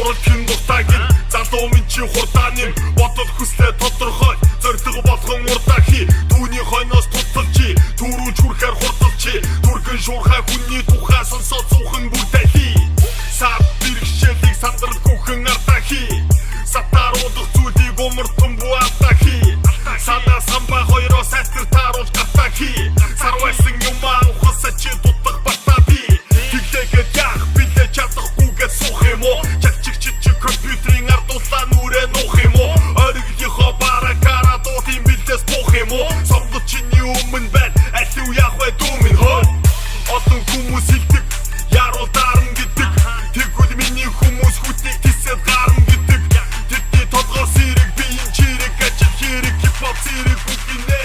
сурал хэн дуртагийн залуу минь чи хурдан юм бодол хүслээ тодорхой зориг болгон урдаа хий түүний хойноос туталчи түрүүч хүрэхээр хурдалчи түргэн шуурхай хүний тухай сонсоо зуухан бүрдээ хий сад бэрхшээлийг сандрал гүхэн ардаа хий сатааруулах зүйлийг умартан буаатаа хий санаа самбаа хоёроос сайтар тааруулж гартаа хий сарвайсан юм ухасаа чи дутах батаа би тэгтэйгээд яах билээ чадахгүйгээ суух юм уу чагчиг чичиг компьютерийн ардуулаа нүрээ нуух юм уу оригийнхоо баракара дуутын билдээс буух юм уу сонгод чиний өмнө байна аль юу яах вэ дүүмин хой олон хүмүүс хэлдэг яруу даран гэдэг тэгвэл миний хүмүүс хүтийг тисэд гарна гэдэг тэдний толгоос хэрэг би энэ чирэг ажил хэрэг хипхоп зэрэг бүгдийн